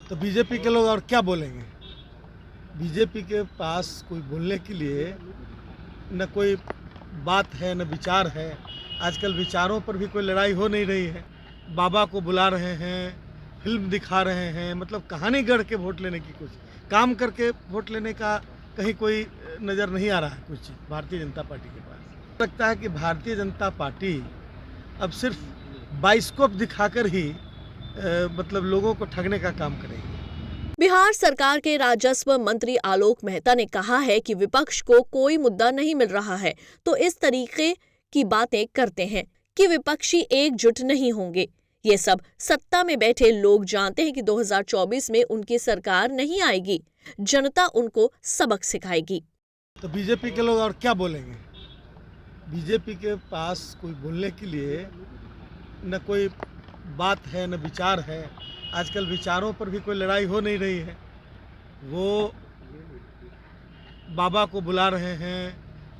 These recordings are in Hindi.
तो बीजेपी के लोग और क्या बोलेंगे। बीजेपी के पास कोई बोलने के लिए न कोई बात है न विचार है। आजकल विचारों पर भी कोई लड़ाई हो नहीं रही है। बाबा को बुला रहे हैं, फिल्म दिखा रहे हैं, मतलब कहानी गढ़ के वोट लेने की कोशिश, काम करके वोट लेने का कहीं कोई नज़र नहीं आ रहा है कुछ भारतीय जनता पार्टी के पास। लगता है कि भारतीय जनता पार्टी अब सिर्फ बाइस्कोप दिखाकर ही मतलब लोगों को ठगने का काम करेगी। बिहार सरकार के राजस्व मंत्री आलोक मेहता ने कहा है कि विपक्ष को कोई मुद्दा नहीं मिल रहा है तो इस तरीके की बातें करते हैं कि विपक्षी एकजुट नहीं होंगे। ये सब सत्ता में बैठे लोग जानते हैं कि 2024 में उनकी सरकार नहीं आएगी, जनता उनको सबक सिखाएगी। तो बीजेपी के लोग और क्या बोलेंगे। बीजेपी के पास कोई बोलने के लिए न कोई बात है न विचार है। आजकल विचारों पर भी कोई लड़ाई हो नहीं रही है। वो बाबा को बुला रहे हैं,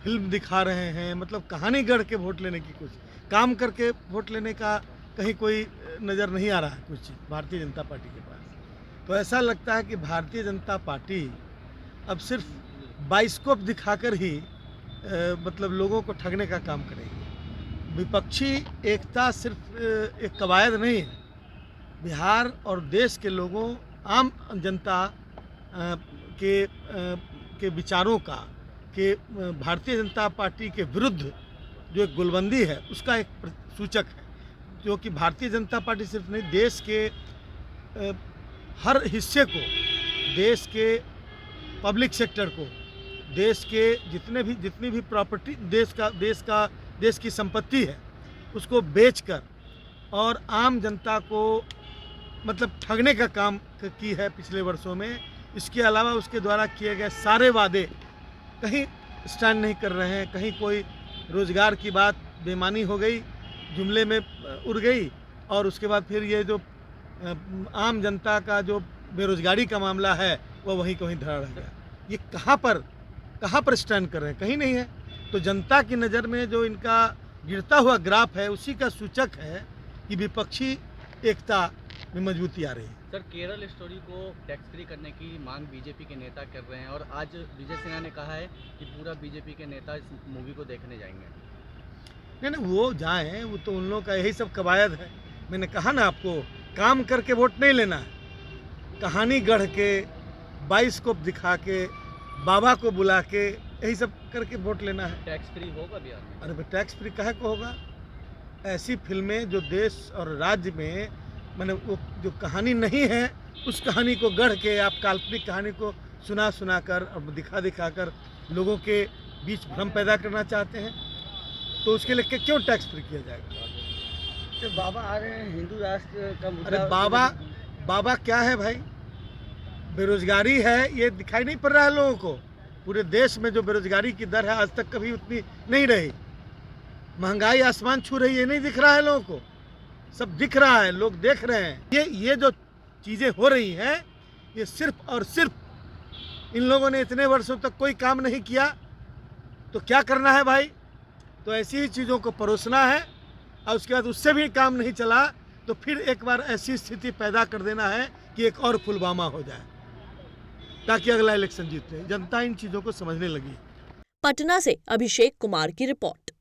फिल्म दिखा रहे हैं, मतलब कहानी गढ़ के वोट लेने की कोशिश, काम करके वोट लेने का कहीं कोई नज़र नहीं आ रहा है कुछ भारतीय जनता पार्टी के पास। तो ऐसा लगता है कि भारतीय जनता पार्टी अब सिर्फ बाइस्कोप दिखाकर ही मतलब लोगों को ठगने का काम करेगी। विपक्षी एकता सिर्फ एक कवायद नहीं है। बिहार और देश के लोगों, आम जनता के विचारों का, कि भारतीय जनता पार्टी के विरुद्ध जो एक गुलबंदी है उसका एक सूचक है। जो कि भारतीय जनता पार्टी सिर्फ नहीं, देश के हर हिस्से को, देश के पब्लिक सेक्टर को, देश के जितनी भी प्रॉपर्टी, देश की संपत्ति है उसको बेचकर और आम जनता को मतलब ठगने का काम की है पिछले वर्षों में। इसके अलावा उसके द्वारा किए गए सारे वादे कहीं स्टैंड नहीं कर रहे हैं। कहीं कोई रोज़गार की बात बेमानी हो गई, जुमले में उड़ गई, और उसके बाद फिर ये जो आम जनता का जो बेरोज़गारी का मामला है वो वहीं कहीं धरा रह गया। ये कहाँ पर स्टैंड कर रहे हैं, कहीं नहीं है। तो जनता की नज़र में जो इनका गिरता हुआ ग्राफ है उसी का सूचक है कि विपक्षी एकता में मजबूती आ रही है। सर, केरल स्टोरी को टैक्स फ्री करने की मांग बीजेपी के नेता कर रहे हैं और आज विजय सिन्हा ने कहा है कि पूरा बीजेपी के नेता इस मूवी को देखने जाएंगे। नहीं, वो जाएं, वो तो उन लोगों का यही सब कवायद है। मैंने कहा ना आपको, काम करके वोट नहीं लेना है, कहानी गढ़ के, बाइस्कोप दिखा के, बाबा को बुला के, यही सब करके वोट लेना है। टैक्स फ्री होगा बिहार में? अरे भाई, टैक्स फ्री काहे को होगा। ऐसी फिल्में जो देश और राज्य में मैंने वो जो कहानी नहीं है उस कहानी को गढ़ के, आप काल्पनिक कहानी को सुना कर और दिखा कर लोगों के बीच भ्रम पैदा करना चाहते हैं, तो उसके लिए क्यों टैक्स फ्री किया जाएगा। तो बाबा आ रहे हैं, हिंदू राष्ट्र का मुद्दा। अरे बाबा क्या है भाई, बेरोजगारी है ये दिखाई नहीं पड़ रहा है लोगों को। पूरे देश में जो बेरोजगारी की दर है आज तक कभी उतनी नहीं रही। महंगाई आसमान छू रही है, नहीं दिख रहा है लोगों को, सब दिख रहा है, लोग देख रहे हैं। ये जो चीज़ें हो रही हैं ये सिर्फ और सिर्फ इन लोगों ने इतने वर्षों तक कोई काम नहीं किया, तो क्या करना है भाई। तो ऐसी ही चीज़ों को परोसना है और उसके बाद उससे भी काम नहीं चला तो फिर एक बार ऐसी स्थिति पैदा कर देना है कि एक और पुलवामा हो जाए, ताकि अगला इलेक्शन जीते। जनता इन चीज़ों को समझने लगी। पटना से अभिषेक कुमार की रिपोर्ट।